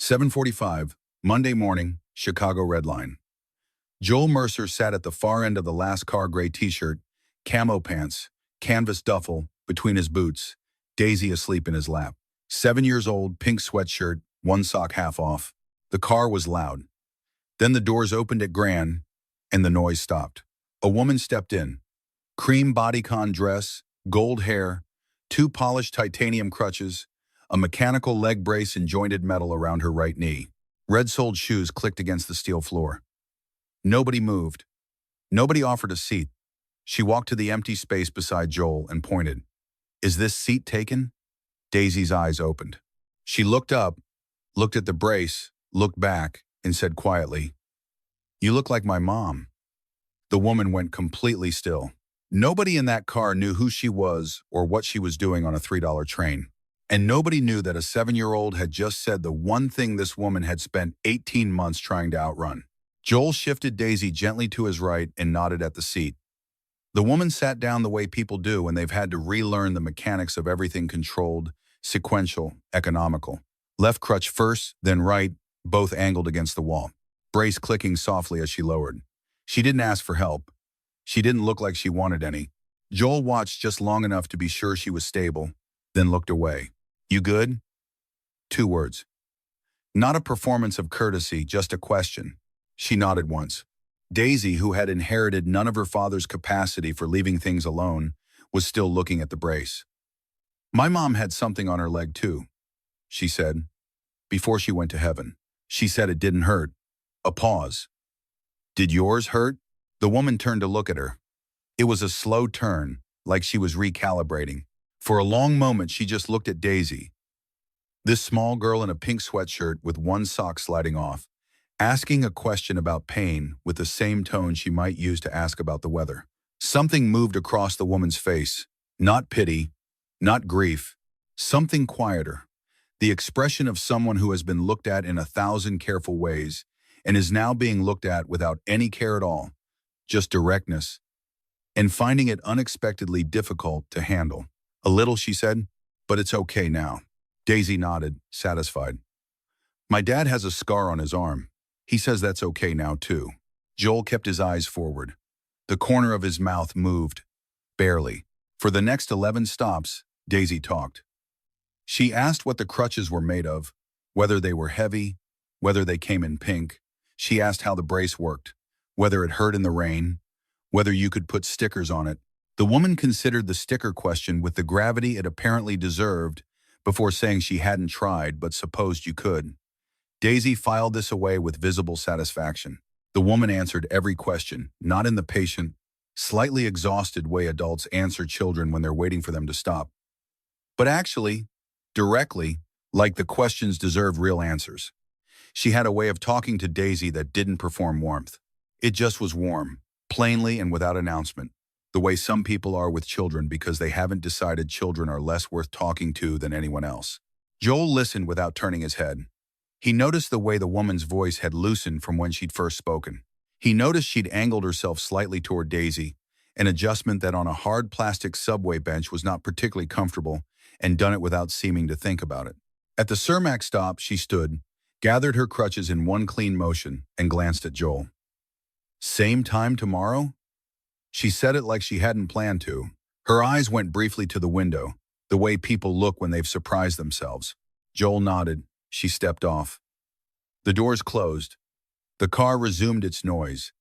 7:45, Monday morning, Chicago Red Line. Joel Mercer sat at the far end of the last car, gray t-shirt, camo pants, canvas duffel between his boots, Daisy asleep in his lap. 7 years old, pink sweatshirt, one sock half off. The car was loud. Then the doors opened at grand, and the noise stopped. A woman stepped in. Cream bodycon dress, gold hair, two polished titanium crutches, a mechanical leg brace and jointed metal around her right knee. Red-soled shoes clicked against the steel floor. Nobody moved. Nobody offered a seat. She walked to the empty space beside Joel and pointed. "Is this seat taken?" Daisy's eyes opened. She looked up, looked at the brace, looked back, and said quietly, "You look like my mom." The woman went completely still. Nobody in that car knew who she was or what she was doing on a $3 train. And nobody knew that a 7-year-old had just said the one thing this woman had spent 18 months trying to outrun. Joel shifted Daisy gently to his right and nodded at the seat. The woman sat down the way people do when they've had to relearn the mechanics of everything controlled, sequential, economical. Left crutch first, then right, both angled against the wall. Brace clicking softly as she lowered. She didn't ask for help. She didn't look like she wanted any. Joel watched just long enough to be sure she was stable, then looked away. "You good?" 2 words. Not a performance of courtesy, just a question. She nodded once. Daisy, who had inherited none of her father's capacity for leaving things alone, was still looking at the brace. "My mom had something on her leg too," she said, "before she went to heaven. She said it didn't hurt." A pause. "Did yours hurt?" The woman turned to look at her. It was a slow turn, like she was recalibrating. For a long moment, she just looked at Daisy, this small girl in a pink sweatshirt with one sock sliding off, asking a question about pain with the same tone she might use to ask about the weather. Something moved across the woman's face, not pity, not grief, something quieter, the expression of someone who has been looked at in 1,000 careful ways and is now being looked at without any care at all, just directness, and finding it unexpectedly difficult to handle. "A little," she said, "but it's okay now." Daisy nodded, satisfied. "My dad has a scar on his arm. He says that's okay now, too." Joel kept his eyes forward. The corner of his mouth moved, barely. For the next 11 stops, Daisy talked. She asked what the crutches were made of, whether they were heavy, whether they came in pink. She asked how the brace worked, whether it hurt in the rain, whether you could put stickers on it. The woman considered the sticker question with the gravity it apparently deserved before saying she hadn't tried but supposed you could. Daisy filed this away with visible satisfaction. The woman answered every question, not in the patient, slightly exhausted way adults answer children when they're waiting for them to stop, but actually, directly, like the questions deserved real answers. She had a way of talking to Daisy that didn't perform warmth. It just was warm, plainly and without announcement. The way some people are with children because they haven't decided children are less worth talking to than anyone else. Joel listened without turning his head. He noticed the way the woman's voice had loosened from when she'd first spoken. He noticed she'd angled herself slightly toward Daisy, an adjustment that on a hard plastic subway bench was not particularly comfortable, and done it without seeming to think about it. At the Cermak stop, she stood, gathered her crutches in one clean motion, and glanced at Joel. "Same time tomorrow?" She said it like she hadn't planned to. Her eyes went briefly to the window, the way people look when they've surprised themselves. Joel nodded. She stepped off. The doors closed. The car resumed its noise.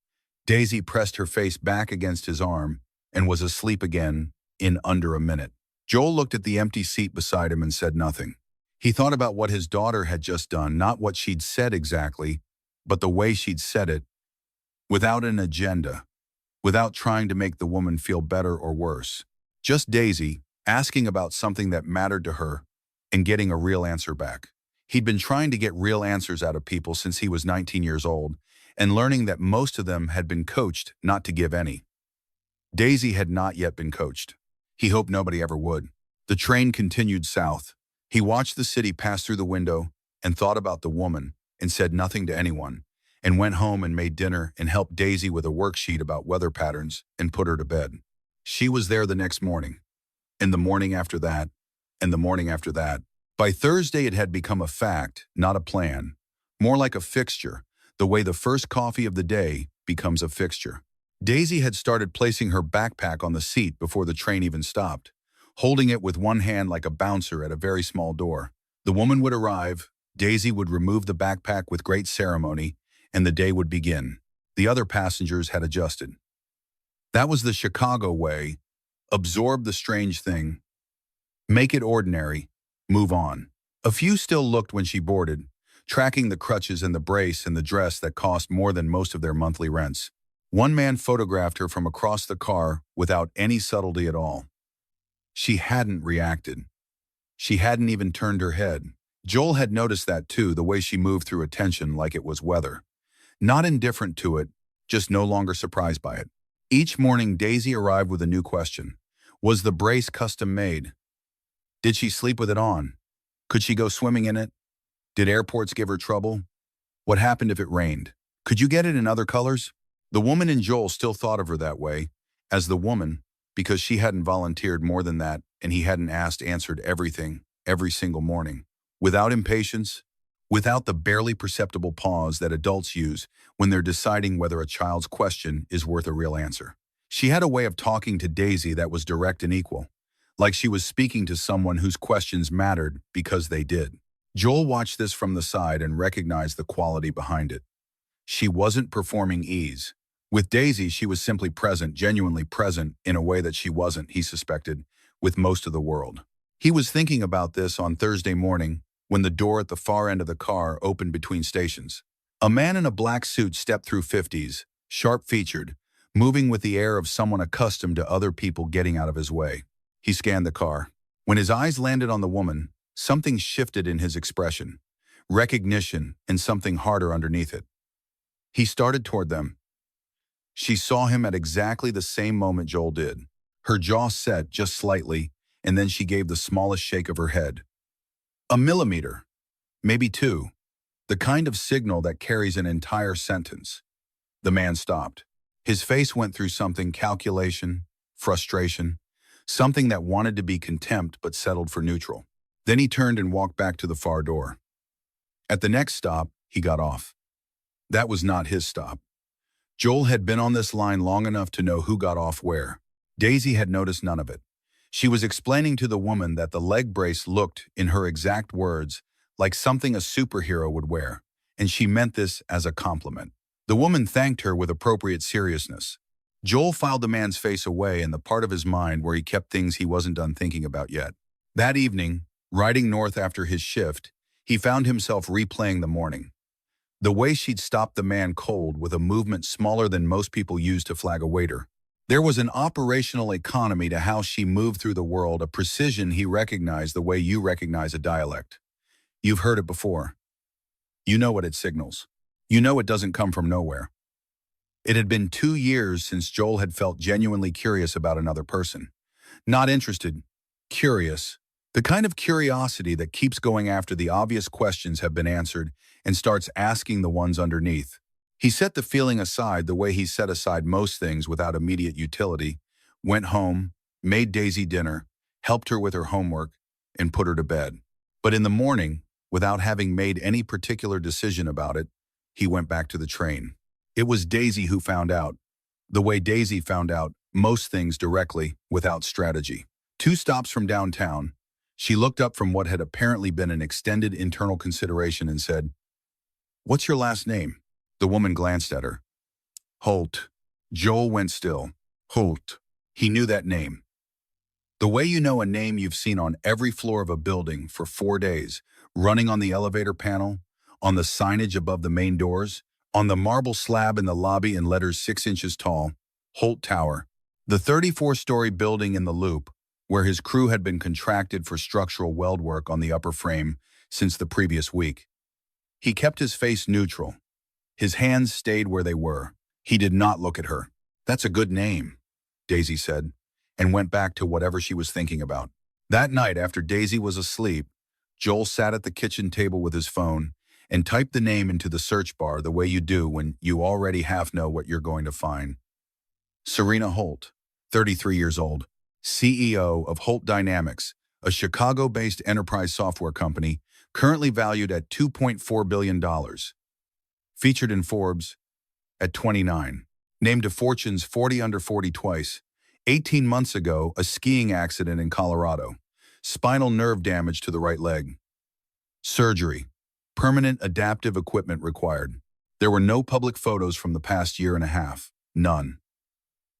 Daisy pressed her face back against his arm and was asleep again in under a minute. Joel looked at the empty seat beside him and said nothing. He thought about what his daughter had just done, not what she'd said exactly, but the way she'd said it, without an agenda, without trying to make the woman feel better or worse. Just Daisy, asking about something that mattered to her and getting a real answer back. He'd been trying to get real answers out of people since he was 19 years old, and learning that most of them had been coached not to give any. Daisy had not yet been coached. He hoped nobody ever would. The train continued south. He watched the city pass through the window and thought about the woman and said nothing to anyone, and went home and made dinner and helped Daisy with a worksheet about weather patterns and put her to bed. She was there the next morning, and the morning after that, and the morning after that. By Thursday, it had become a fact, not a plan. More like a fixture, the way the first coffee of the day becomes a fixture. Daisy had started placing her backpack on the seat before the train even stopped, holding it with one hand like a bouncer at a very small door. The woman would arrive, Daisy would remove the backpack with great ceremony, and the day would begin. The other passengers had adjusted. That was the Chicago way. Absorb the strange thing. Make it ordinary. Move on. A few still looked when she boarded, tracking the crutches and the brace and the dress that cost more than most of their monthly rents. One man photographed her from across the car without any subtlety at all. She hadn't reacted. She hadn't even turned her head. Joel had noticed that too, the way she moved through attention like it was weather. Not indifferent to it, just no longer surprised by it. Each morning, Daisy arrived with a new question. Was the brace custom made? Did she sleep with it on? Could she go swimming in it? Did airports give her trouble? What happened if it rained? Could you get it in other colors? The woman in Joel still thought of her that way, as the woman, because she hadn't volunteered more than that and he hadn't answered everything, every single morning. Without impatience, without the barely perceptible pause that adults use when they're deciding whether a child's question is worth a real answer. She had a way of talking to Daisy that was direct and equal, like she was speaking to someone whose questions mattered because they did. Joel watched this from the side and recognized the quality behind it. She wasn't performing ease. With Daisy, she was simply present, genuinely present in a way that she wasn't, he suspected, with most of the world. He was thinking about this on Thursday morning when the door at the far end of the car opened between stations. A man in a black suit stepped through 50s, sharp-featured, moving with the air of someone accustomed to other people getting out of his way. He scanned the car. When his eyes landed on the woman, something shifted in his expression, recognition and something harder underneath it. He started toward them. She saw him at exactly the same moment Joel did. Her jaw set just slightly, and then she gave the smallest shake of her head. A millimeter, maybe two, the kind of signal that carries an entire sentence. The man stopped. His face went through something: calculation, frustration, something that wanted to be contempt but settled for neutral. Then he turned and walked back to the far door. At the next stop, he got off. That was not his stop. Joel had been on this line long enough to know who got off where. Daisy had noticed none of it. She was explaining to the woman that the leg brace looked, in her exact words, like something a superhero would wear, and she meant this as a compliment. The woman thanked her with appropriate seriousness. Joel filed the man's face away in the part of his mind where he kept things he wasn't done thinking about yet. That evening, riding north after his shift, he found himself replaying the morning. The way she'd stopped the man cold with a movement smaller than most people use to flag a waiter. There was an operational economy to how she moved through the world, a precision he recognized the way you recognize a dialect. You've heard it before. You know what it signals. You know it doesn't come from nowhere. It had been 2 years since Joel had felt genuinely curious about another person. Not interested, curious. The kind of curiosity that keeps going after the obvious questions have been answered and starts asking the ones underneath. He set the feeling aside the way he set aside most things without immediate utility, went home, made Daisy dinner, helped her with her homework, and put her to bed. But in the morning, without having made any particular decision about it, he went back to the train. It was Daisy who found out, the way Daisy found out most things directly, without strategy. 2 stops from downtown, she looked up from what had apparently been an extended internal consideration and said, "What's your last name?" The woman glanced at her. Holt. Joel went still. Holt. He knew that name. The way you know a name you've seen on every floor of a building for 4 days, running on the elevator panel, on the signage above the main doors, on the marble slab in the lobby in letters 6 inches tall, Holt Tower, the 34-story building in the Loop, where his crew had been contracted for structural weld work on the upper frame since the previous week. He kept his face neutral. His hands stayed where they were. He did not look at her. "That's a good name," Daisy said, and went back to whatever she was thinking about. That night, after Daisy was asleep, Joel sat at the kitchen table with his phone and typed the name into the search bar the way you do when you already half know what you're going to find. Serena Holt, 33 years old, CEO of Holt Dynamics, a Chicago-based enterprise software company currently valued at $2.4 billion. Featured in Forbes at 29. Named to Fortune's 40 Under 40 twice. 18 months ago, a skiing accident in Colorado. Spinal nerve damage to the right leg. Surgery. Permanent adaptive equipment required. There were no public photos from the past year and a half. None.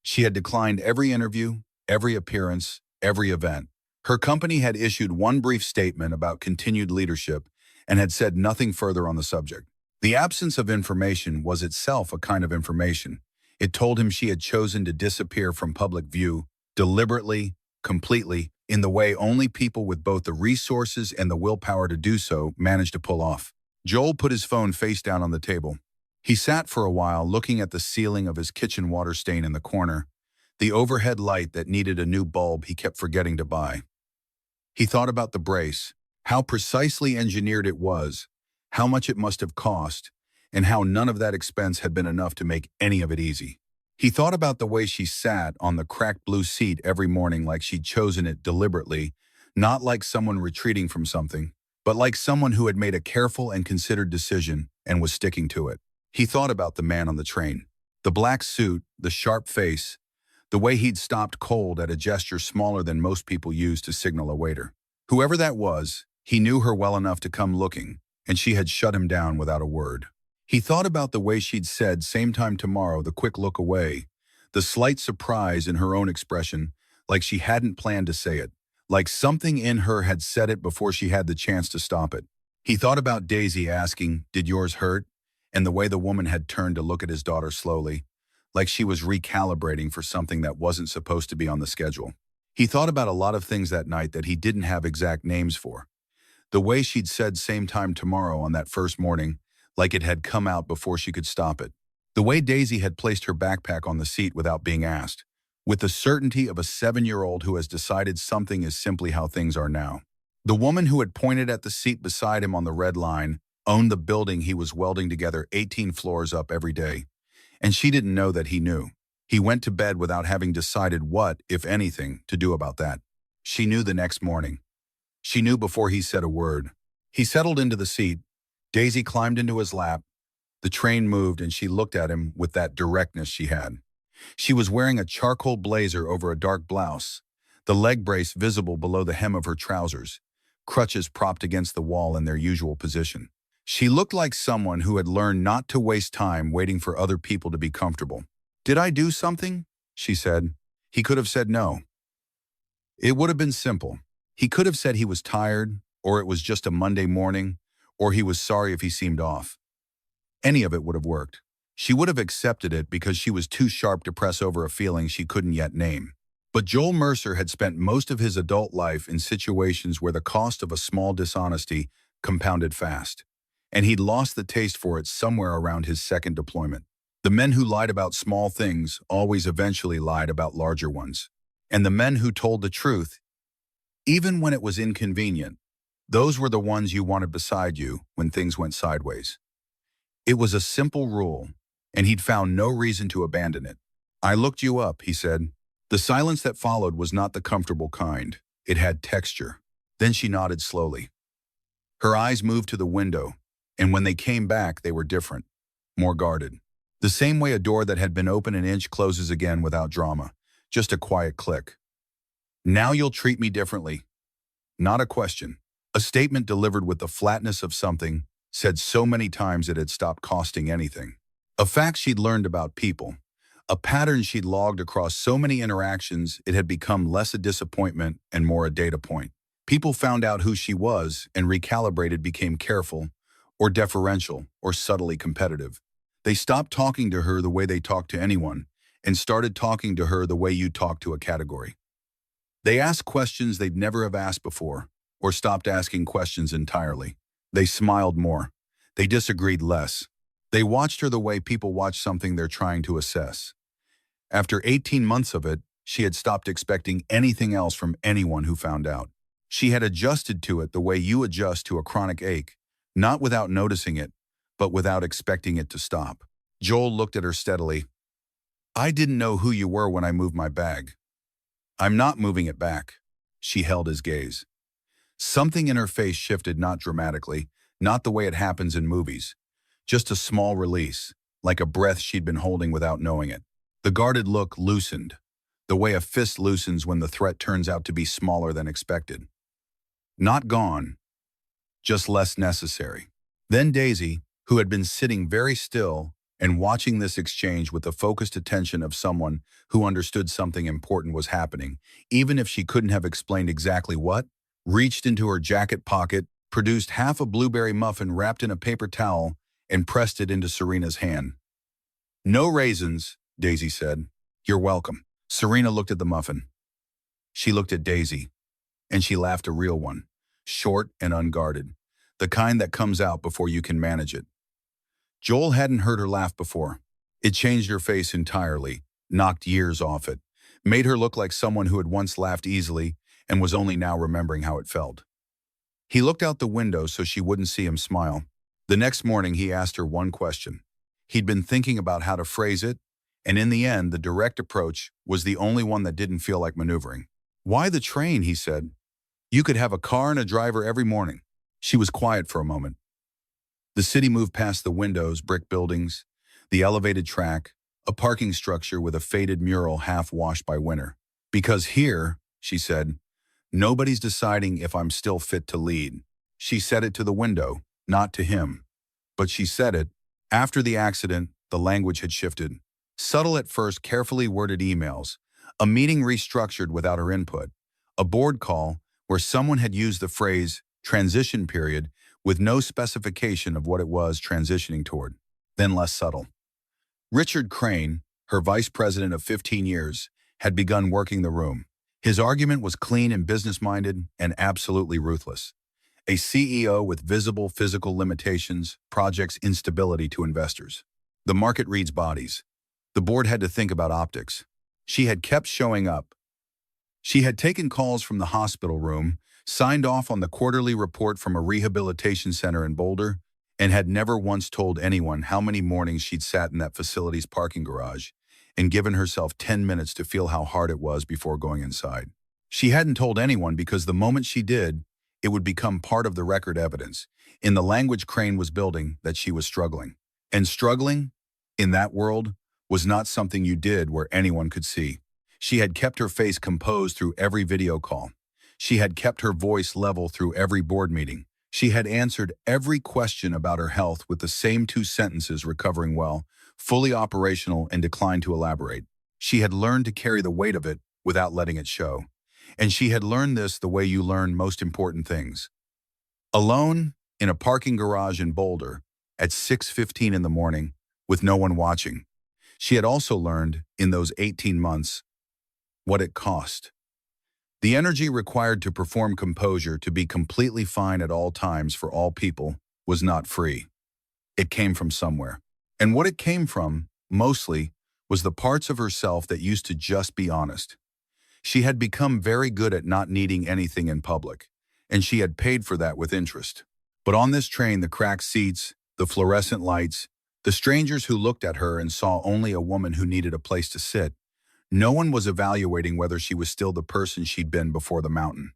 She had declined every interview, every appearance, every event. Her company had issued one brief statement about continued leadership and had said nothing further on the subject. The absence of information was itself a kind of information. It told him she had chosen to disappear from public view, deliberately, completely, in the way only people with both the resources and the willpower to do so managed to pull off. Joel put his phone face down on the table. He sat for a while looking at the ceiling of his kitchen water stain in the corner, the overhead light that needed a new bulb he kept forgetting to buy. He thought about the brace, how precisely engineered it was, how much it must have cost, and how none of that expense had been enough to make any of it easy. He thought about the way she sat on the cracked blue seat every morning like she'd chosen it deliberately, not like someone retreating from something, but like someone who had made a careful and considered decision and was sticking to it. He thought about the man on the train. The black suit, the sharp face, the way he'd stopped cold at a gesture smaller than most people use to signal a waiter. Whoever that was, he knew her well enough to come looking, and she had shut him down without a word. He thought about the way she'd said same time tomorrow, the quick look away, the slight surprise in her own expression, like she hadn't planned to say it, like something in her had said it before she had the chance to stop it. He thought about Daisy asking, "Did yours hurt?" and the way the woman had turned to look at his daughter slowly, like she was recalibrating for something that wasn't supposed to be on the schedule. He thought about a lot of things that night that he didn't have exact names for. The way she'd said same time tomorrow on that first morning, like it had come out before she could stop it. The way Daisy had placed her backpack on the seat without being asked, with the certainty of a 7-year-old who has decided something is simply how things are now. The woman who had pointed at the seat beside him on the red line owned the building he was welding together 18 floors up every day, and she didn't know that he knew. He went to bed without having decided what, if anything, to do about that. She knew the next morning. She knew before he said a word. He settled into the seat. Daisy climbed into his lap. The train moved and she looked at him with that directness she had. She was wearing a charcoal blazer over a dark blouse, the leg brace visible below the hem of her trousers, crutches propped against the wall in their usual position. She looked like someone who had learned not to waste time waiting for other people to be comfortable. "Did I do something?" she said. He could have said no. It would have been simple. He could have said he was tired, or it was just a Monday morning, or he was sorry if he seemed off. Any of it would have worked. She would have accepted it because she was too sharp to press over a feeling she couldn't yet name. But Joel Mercer had spent most of his adult life in situations where the cost of a small dishonesty compounded fast, and he'd lost the taste for it somewhere around his second deployment. The men who lied about small things always eventually lied about larger ones. And the men who told the truth, even when it was inconvenient, those were the ones you wanted beside you when things went sideways. It was a simple rule, and he'd found no reason to abandon it. "I looked you up," he said. The silence that followed was not the comfortable kind. It had texture. Then she nodded slowly. Her eyes moved to the window, and when they came back, they were different, more guarded. The same way a door that had been open an inch closes again without drama, just a quiet click. "Now you'll treat me differently." Not a question. A statement delivered with the flatness of something said so many times it had stopped costing anything. A fact she'd learned about people. A pattern she'd logged across so many interactions it had become less a disappointment and more a data point. People found out who she was and recalibrated, became careful, or deferential, or subtly competitive. They stopped talking to her the way they talked to anyone and started talking to her the way you talk to a category. They asked questions they'd never have asked before, or stopped asking questions entirely. They smiled more. They disagreed less. They watched her the way people watch something they're trying to assess. After 18 months of it, she had stopped expecting anything else from anyone who found out. She had adjusted to it the way you adjust to a chronic ache, not without noticing it, but without expecting it to stop. Joel looked at her steadily. "I didn't know who you were when I moved my bag." "I'm not moving it back." She held his gaze. Something in her face shifted, not dramatically, not the way it happens in movies. Just a small release, like a breath she'd been holding without knowing it. The guarded look loosened, the way a fist loosens when the threat turns out to be smaller than expected. Not gone, just less necessary. Then Daisy, who had been sitting very still and watching this exchange with the focused attention of someone who understood something important was happening, even if she couldn't have explained exactly what, reached into her jacket pocket, produced half a blueberry muffin wrapped in a paper towel, and pressed it into Serena's hand. "No raisins," Daisy said. "You're welcome." Serena looked at the muffin. She looked at Daisy, and she laughed, a real one, short and unguarded, the kind that comes out before you can manage it. Joel hadn't heard her laugh before. It changed her face entirely, knocked years off it, made her look like someone who had once laughed easily and was only now remembering how it felt. He looked out the window so she wouldn't see him smile. The next morning, he asked her one question. He'd been thinking about how to phrase it, and in the end, the direct approach was the only one that didn't feel like maneuvering. "Why the train?" he said. "You could have a car and a driver every morning." She was quiet for a moment. The city moved past the windows, brick buildings, the elevated track, a parking structure with a faded mural half washed by winter. "Because here," she said, "nobody's deciding if I'm still fit to lead." She said it to the window, not to him. But she said it. After the accident, the language had shifted. Subtle at first, carefully worded emails, a meeting restructured without her input, a board call where someone had used the phrase transition period with no specification of what it was transitioning toward. Then less subtle. Richard Crane, her vice president of 15 years, had begun working the room. His argument was clean and business-minded and absolutely ruthless. A CEO with visible physical limitations projects instability to investors. The market reads bodies. The board had to think about optics. She had kept showing up. She had taken calls from the hospital room, signed off on the quarterly report from a rehabilitation center in Boulder, and had never once told anyone how many mornings she'd sat in that facility's parking garage and given herself 10 minutes to feel how hard it was before going inside. She hadn't told anyone because the moment she did, it would become part of the record evidence, in the language Crane was building, that she was struggling. And struggling, in that world, was not something you did where anyone could see. She had kept her face composed through every video call. She had kept her voice level through every board meeting. She had answered every question about her health with the same 2 sentences: recovering well, fully operational, and declined to elaborate. She had learned to carry the weight of it without letting it show. And she had learned this the way you learn most important things. Alone, in a parking garage in Boulder, at 6:15 in the morning, with no one watching. She had also learned, in those 18 months, what it cost. The energy required to perform composure, to be completely fine at all times for all people, was not free. It came from somewhere. And what it came from, mostly, was the parts of herself that used to just be honest. She had become very good at not needing anything in public, and she had paid for that with interest. But on this train, the cracked seats, the fluorescent lights, the strangers who looked at her and saw only a woman who needed a place to sit, no one was evaluating whether she was still the person she'd been before the mountain.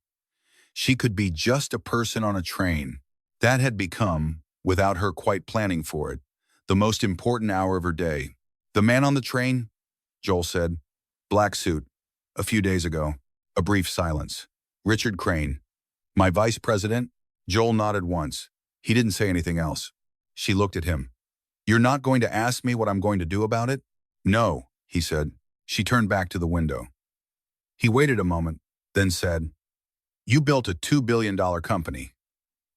She could be just a person on a train. That had become, without her quite planning for it, the most important hour of her day. "The man on the train?" Joel said. "Black suit. A few days ago." A brief silence. "Richard Crane." "My vice president?" Joel nodded once. He didn't say anything else. She looked at him. "You're not going to ask me what I'm going to do about it?" "No," he said. She turned back to the window. He waited a moment, then said, "You built a $2 billion company.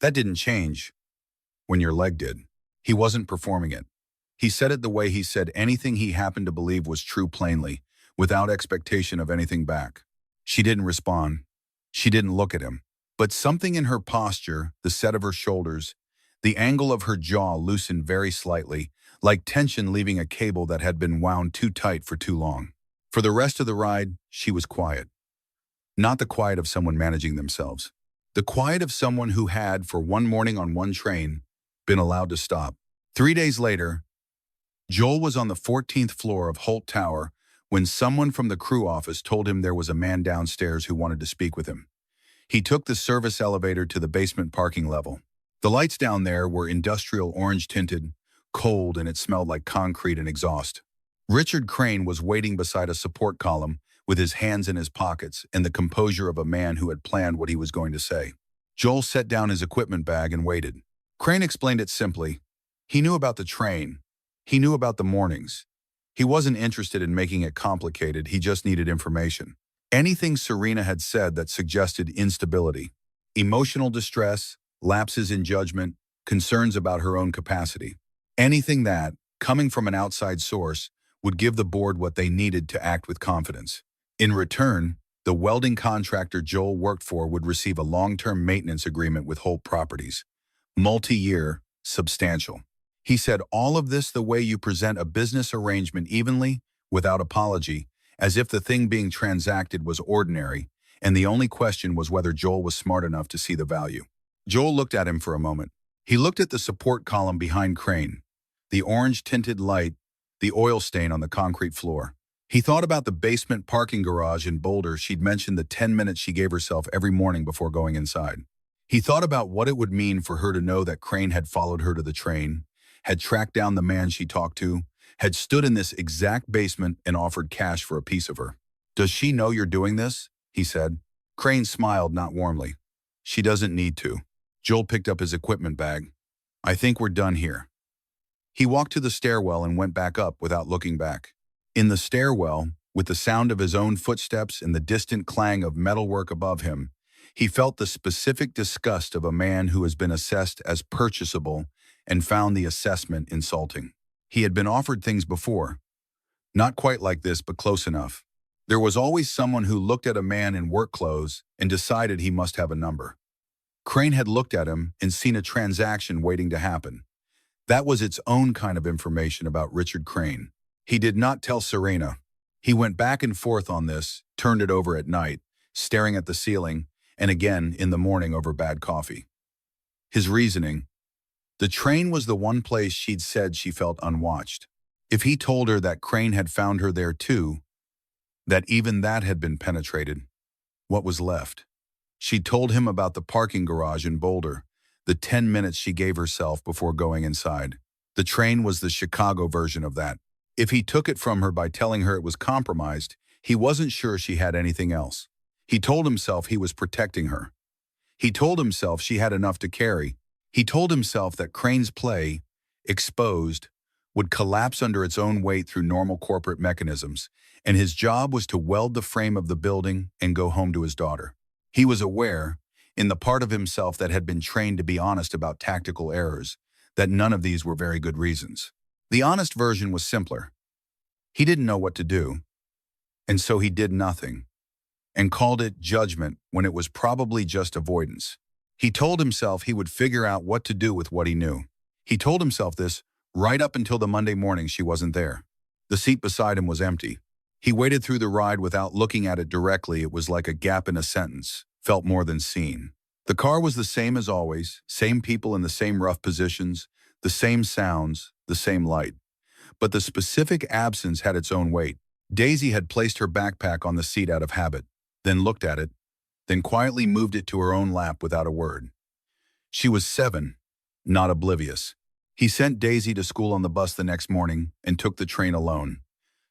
That didn't change when your leg did." He wasn't performing it. He said it the way he said anything he happened to believe was true, plainly, without expectation of anything back. She didn't respond. She didn't look at him. But something in her posture, the set of her shoulders, the angle of her jaw loosened very slightly, like tension leaving a cable that had been wound too tight for too long. For the rest of the ride, she was quiet. Not the quiet of someone managing themselves. The quiet of someone who had, for one morning on one train, been allowed to stop. 3 days later, Joel was on the 14th floor of Holt Tower when someone from the crew office told him there was a man downstairs who wanted to speak with him. He took the service elevator to the basement parking level. The lights down there were industrial orange-tinted, cold, and it smelled like concrete and exhaust. Richard Crane was waiting beside a support column with his hands in his pockets and the composure of a man who had planned what he was going to say. Joel set down his equipment bag and waited. Crane explained it simply. He knew about the train. He knew about the mornings. He wasn't interested in making it complicated, he just needed information. Anything Serena had said that suggested instability, emotional distress, lapses in judgment, concerns about her own capacity. Anything that, coming from an outside source, would give the board what they needed to act with confidence. In return, the welding contractor Joel worked for would receive a long-term maintenance agreement with Holt Properties. Multi-year, substantial. He said all of this the way you present a business arrangement evenly, without apology, as if the thing being transacted was ordinary, and the only question was whether Joel was smart enough to see the value. Joel looked at him for a moment. He looked at the support column behind Crane, the orange-tinted light, the oil stain on the concrete floor. He thought about the basement parking garage in Boulder she'd mentioned, the 10 minutes she gave herself every morning before going inside. He thought about what it would mean for her to know that Crane had followed her to the train, had tracked down the man she talked to, had stood in this exact basement and offered cash for a piece of her. "Does she know you're doing this?" he said. Crane smiled, not warmly. "She doesn't need to." Joel picked up his equipment bag. "I think we're done here." He walked to the stairwell and went back up without looking back. In the stairwell, with the sound of his own footsteps and the distant clang of metalwork above him, he felt the specific disgust of a man who has been assessed as purchasable and found the assessment insulting. He had been offered things before. Not quite like this, but close enough. There was always someone who looked at a man in work clothes and decided he must have a number. Crane had looked at him and seen a transaction waiting to happen. That was its own kind of information about Richard Crane. He did not tell Serena. He went back and forth on this, turned it over at night, staring at the ceiling, and again in the morning over bad coffee. His reasoning: the train was the one place she'd said she felt unwatched. If he told her that Crane had found her there too, that even that had been penetrated, what was left? She told him about the parking garage in Boulder, the 10 minutes she gave herself before going inside. The train was the Chicago version of that. If he took it from her by telling her it was compromised, he wasn't sure she had anything else. He told himself he was protecting her. He told himself she had enough to carry. He told himself that Crane's play, exposed, would collapse under its own weight through normal corporate mechanisms, and his job was to weld the frame of the building and go home to his daughter. He was aware, in the part of himself that had been trained to be honest about tactical errors, that none of these were very good reasons. The honest version was simpler. He didn't know what to do, and so he did nothing, and called it judgment when it was probably just avoidance. He told himself he would figure out what to do with what he knew. He told himself this right up until the Monday morning she wasn't there. The seat beside him was empty. He waited through the ride without looking at it directly. It was like a gap in a sentence, felt more than seen. The car was the same as always, same people in the same rough positions, the same sounds, the same light. But the specific absence had its own weight. Daisy had placed her backpack on the seat out of habit, then looked at it, then quietly moved it to her own lap without a word. She was 7, not oblivious. He sent Daisy to school on the bus the next morning and took the train alone.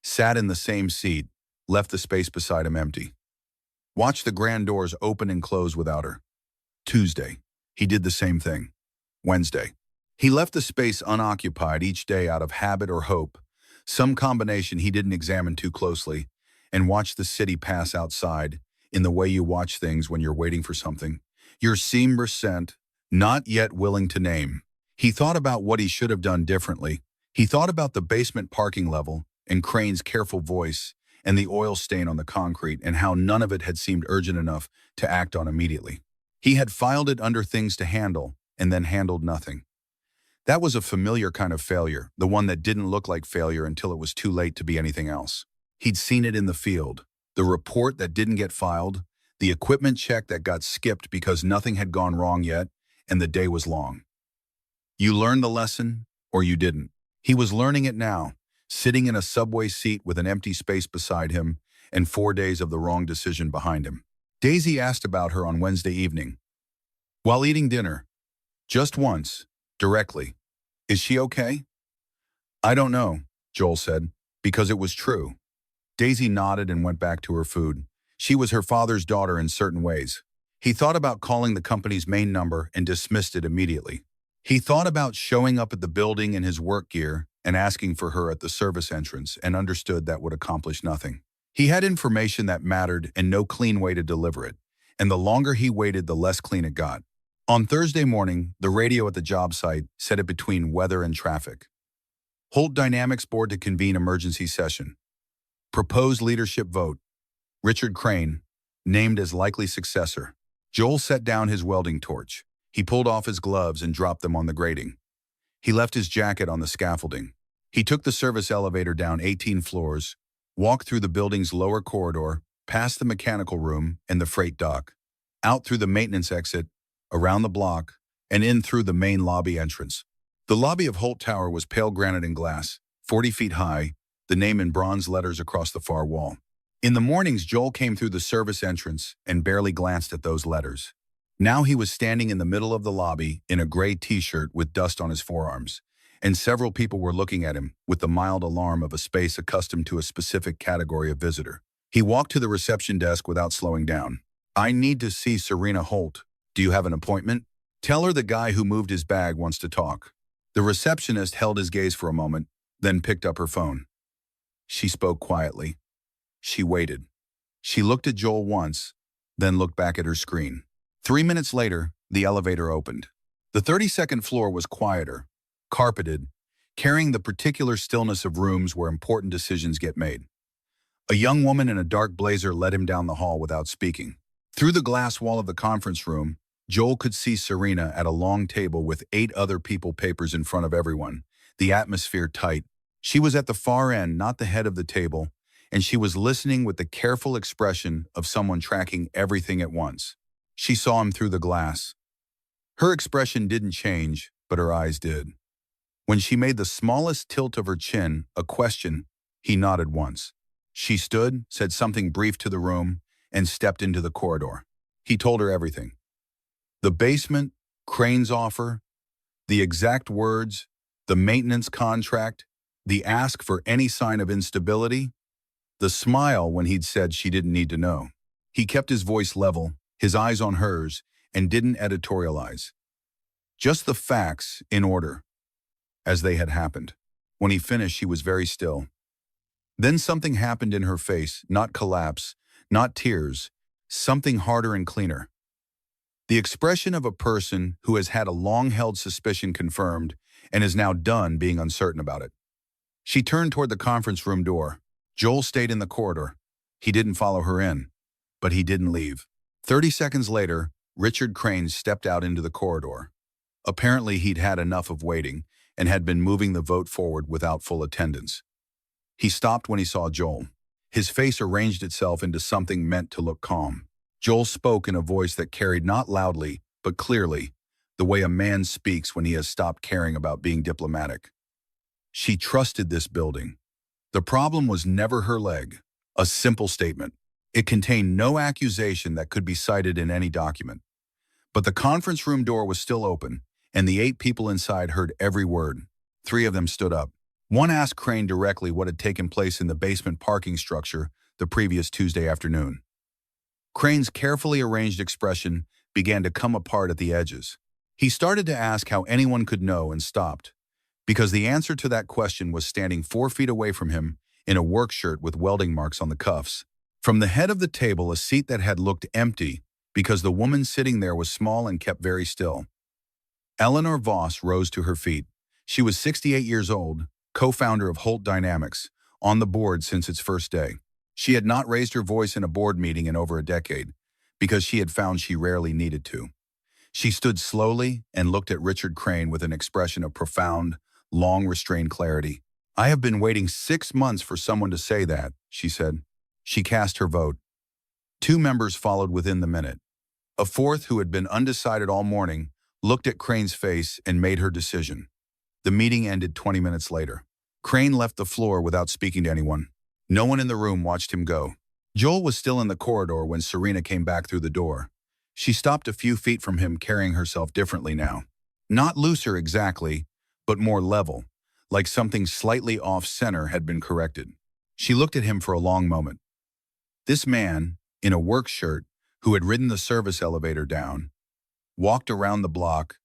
Sat in the same seat, left the space beside him empty. Watched the grand doors open and close without her. Tuesday, he did the same thing. Wednesday, he left the space unoccupied each day out of habit or hope, some combination he didn't examine too closely, and watched the city pass outside in the way you watch things when you're waiting for something. Your %, not yet willing to name. He thought about what he should have done differently. He thought about the basement parking level and Crane's careful voice and the oil stain on the concrete and how none of it had seemed urgent enough to act on immediately. He had filed it under things to handle and then handled nothing. That was a familiar kind of failure, the one that didn't look like failure until it was too late to be anything else. He'd seen it in the field, the report that didn't get filed, the equipment check that got skipped because nothing had gone wrong yet, and the day was long. You learned the lesson, or you didn't. He was learning it now, sitting in a subway seat with an empty space beside him and 4 days of the wrong decision behind him. Daisy asked about her on Wednesday evening. While eating dinner. Just once. Directly. Is she okay? I don't know, Joel said, because it was true. Daisy nodded and went back to her food. She was her father's daughter in certain ways. He thought about calling the company's main number and dismissed it immediately. He thought about showing up at the building in his work gear and asking for her at the service entrance and understood that would accomplish nothing. He had information that mattered and no clean way to deliver it, and the longer he waited, the less clean it got. On Thursday morning, the radio at the job site set it between weather and traffic. Holt Dynamics Board to convene emergency session. Proposed leadership vote. Richard Crane, named as likely successor. Joel set down his welding torch. He pulled off his gloves and dropped them on the grating. He left his jacket on the scaffolding. He took the service elevator down 18 floors, walked through the building's lower corridor, past the mechanical room and the freight dock, out through the maintenance exit, around the block, and in through the main lobby entrance. The lobby of Holt Tower was pale granite and glass, 40 feet high, the name in bronze letters across the far wall. In the mornings, Joel came through the service entrance and barely glanced at those letters. Now he was standing in the middle of the lobby in a gray t-shirt with dust on his forearms, and several people were looking at him with the mild alarm of a space accustomed to a specific category of visitor. He walked to the reception desk without slowing down. I need to see Serena Holt. Do you have an appointment? Tell her the guy who moved his bag wants to talk. The receptionist held his gaze for a moment, then picked up her phone. She spoke quietly. She waited. She looked at Joel once, then looked back at her screen. 3 minutes later, the elevator opened. The 32nd floor was quieter, carpeted, carrying the particular stillness of rooms where important decisions get made. A young woman in a dark blazer led him down the hall without speaking. Through the glass wall of the conference room, Joel could see Serena at a long table with 8 other people, papers in front of everyone, the atmosphere tight. She was at the far end, not the head of the table, and she was listening with the careful expression of someone tracking everything at once. She saw him through the glass. Her expression didn't change, but her eyes did. When she made the smallest tilt of her chin, a question, he nodded once. She stood, said something brief to the room, and stepped into the corridor. He told her everything. The basement, Crane's offer, the exact words, the maintenance contract, the ask for any sign of instability, the smile when he'd said she didn't need to know. He kept his voice level, his eyes on hers, and didn't editorialize. Just the facts in order, as they had happened. When he finished, she was very still. Then something happened in her face, not collapse, not tears, something harder and cleaner. The expression of a person who has had a long-held suspicion confirmed and is now done being uncertain about it. She turned toward the conference room door. Joel stayed in the corridor. He didn't follow her in, but he didn't leave. 30 seconds later, Richard Crane stepped out into the corridor. Apparently, he'd had enough of waiting and had been moving the vote forward without full attendance. He stopped when he saw Joel. His face arranged itself into something meant to look calm. Joel spoke in a voice that carried not loudly, but clearly, the way a man speaks when he has stopped caring about being diplomatic. She trusted this building. The problem was never her leg. A simple statement. It contained no accusation that could be cited in any document. But the conference room door was still open, and the 8 people inside heard every word. 3 of them stood up. One asked Crane directly what had taken place in the basement parking structure the previous Tuesday afternoon. Crane's carefully arranged expression began to come apart at the edges. He started to ask how anyone could know and stopped, because the answer to that question was standing 4 feet away from him in a work shirt with welding marks on the cuffs. From the head of the table, a seat that had looked empty because the woman sitting there was small and kept very still. Eleanor Voss rose to her feet. She was 68 years old, co-founder of Holt Dynamics, on the board since its first day. She had not raised her voice in a board meeting in over a decade, because she had found she rarely needed to. She stood slowly and looked at Richard Crane with an expression of profound, long-restrained clarity. I have been waiting 6 months for someone to say that, she said. She cast her vote. 2 members followed within the minute. A fourth, who had been undecided all morning, looked at Crane's face and made her decision. The meeting ended 20 minutes later. Crane left the floor without speaking to anyone. No one in the room watched him go. Joel was still in the corridor when Serena came back through the door. She stopped a few feet from him, carrying herself differently now. Not looser exactly, but more level, like something slightly off-center had been corrected. She looked at him for a long moment. This man, in a work shirt, who had ridden the service elevator down, walked around the block,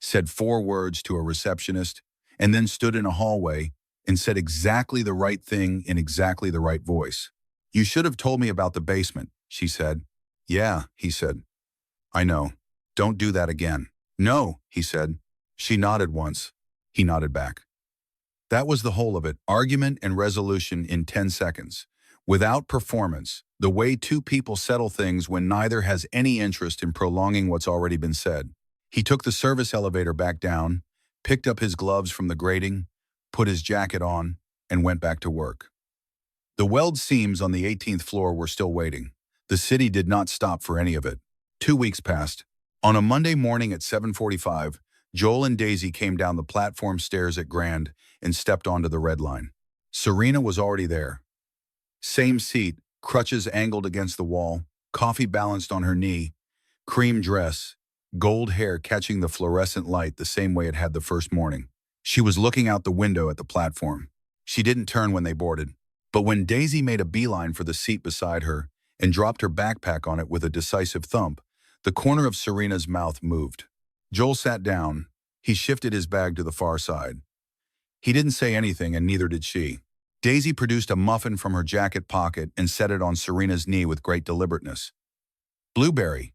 said 4 words to a receptionist, and then stood in a hallway and said exactly the right thing in exactly the right voice. "You should have told me about the basement," she said. "Yeah," he said. "I know. Don't do that again." "No," he said. She nodded once. He nodded back. That was the whole of it, argument and resolution in 10 seconds. Without performance, the way two people settle things when neither has any interest in prolonging what's already been said. He took the service elevator back down, picked up his gloves from the grating, put his jacket on, and went back to work. The weld seams on the 18th floor were still waiting. The city did not stop for any of it. 2 weeks passed. On a Monday morning at 7:45, Joel and Daisy came down the platform stairs at Grand and stepped onto the Red Line. Serena was already there. Same seat, crutches angled against the wall, coffee balanced on her knee, cream dress, gold hair catching the fluorescent light the same way it had the first morning. She was looking out the window at the platform. She didn't turn when they boarded. But when Daisy made a beeline for the seat beside her and dropped her backpack on it with a decisive thump, the corner of Serena's mouth moved. Joel sat down. He shifted his bag to the far side. He didn't say anything, and neither did she. Daisy produced a muffin from her jacket pocket and set it on Serena's knee with great deliberateness. "Blueberry,"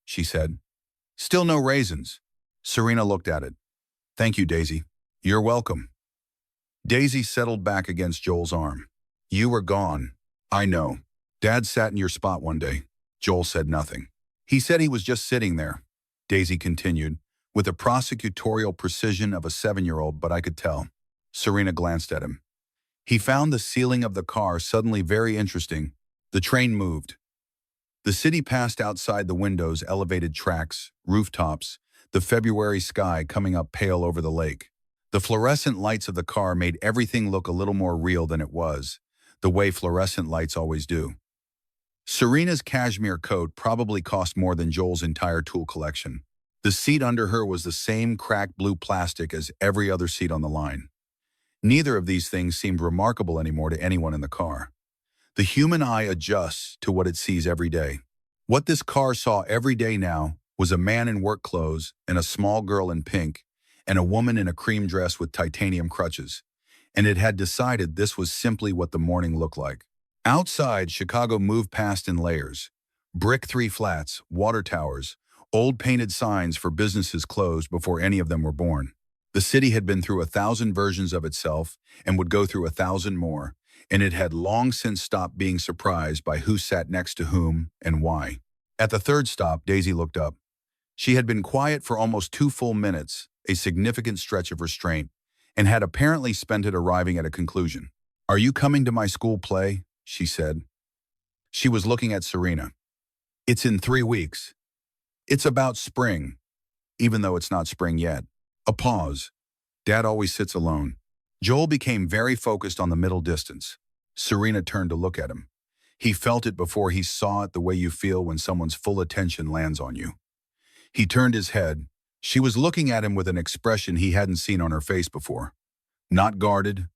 she said. "Still no raisins." Serena looked at it. "Thank you, Daisy." "You're welcome." Daisy settled back against Joel's arm. "You were gone. I know. Dad sat in your spot one day." Joel said nothing. "He said he was just sitting there," Daisy continued, with the prosecutorial precision of a 7-year-old, but I could tell. Serena glanced at him. He found the ceiling of the car suddenly very interesting. The train moved. The city passed outside the windows, elevated tracks, rooftops, the February sky coming up pale over the lake. The fluorescent lights of the car made everything look a little more real than it was, the way fluorescent lights always do. Serena's cashmere coat probably cost more than Joel's entire tool collection. The seat under her was the same cracked blue plastic as every other seat on the line. Neither of these things seemed remarkable anymore to anyone in the car. The human eye adjusts to what it sees every day. What this car saw every day now was a man in work clothes and a small girl in pink and a woman in a cream dress with titanium crutches. And it had decided this was simply what the morning looked like. Outside, Chicago moved past in layers. Brick 3 flats, water towers, old painted signs for businesses closed before any of them were born. The city had been through 1,000 versions of itself and would go through 1,000 more, and it had long since stopped being surprised by who sat next to whom and why. At the third stop, Daisy looked up. She had been quiet for almost 2 full minutes, a significant stretch of restraint, and had apparently spent it arriving at a conclusion. "Are you coming to my school play?" she said. She was looking at Serena. "It's in 3 weeks. It's about spring, even though it's not spring yet." A pause. Dad always sits alone. Joel became very focused on the middle distance. Serena turned to look at him. He felt it before he saw it, the way you feel when someone's full attention lands on you. He turned his head. She was looking at him with an expression he hadn't seen on her face before. Not guarded,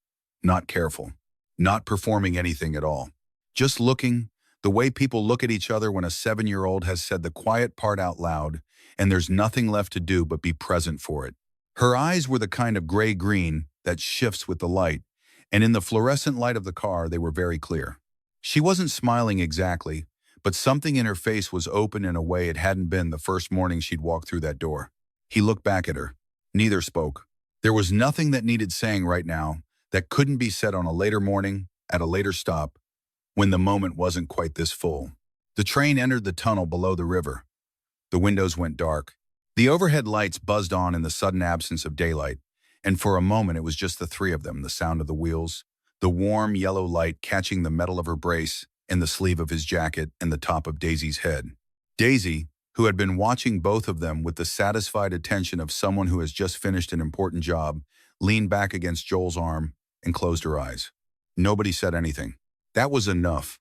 not careful, not performing anything at all. Just looking, the way people look at each other when a 7-year-old has said the quiet part out loud and there's nothing left to do but be present for it. Her eyes were the kind of gray-green that shifts with the light, and in the fluorescent light of the car, they were very clear. She wasn't smiling exactly, but something in her face was open in a way it hadn't been the first morning she'd walked through that door. He looked back at her. Neither spoke. There was nothing that needed saying right now that couldn't be said on a later morning, at a later stop, when the moment wasn't quite this full. The train entered the tunnel below the river. The windows went dark. The overhead lights buzzed on in the sudden absence of daylight, and for a moment it was just the three of them, the sound of the wheels, the warm yellow light catching the metal of her brace and the sleeve of his jacket and the top of Daisy's head. Daisy, who had been watching both of them with the satisfied attention of someone who has just finished an important job, leaned back against Joel's arm and closed her eyes. Nobody said anything. That was enough.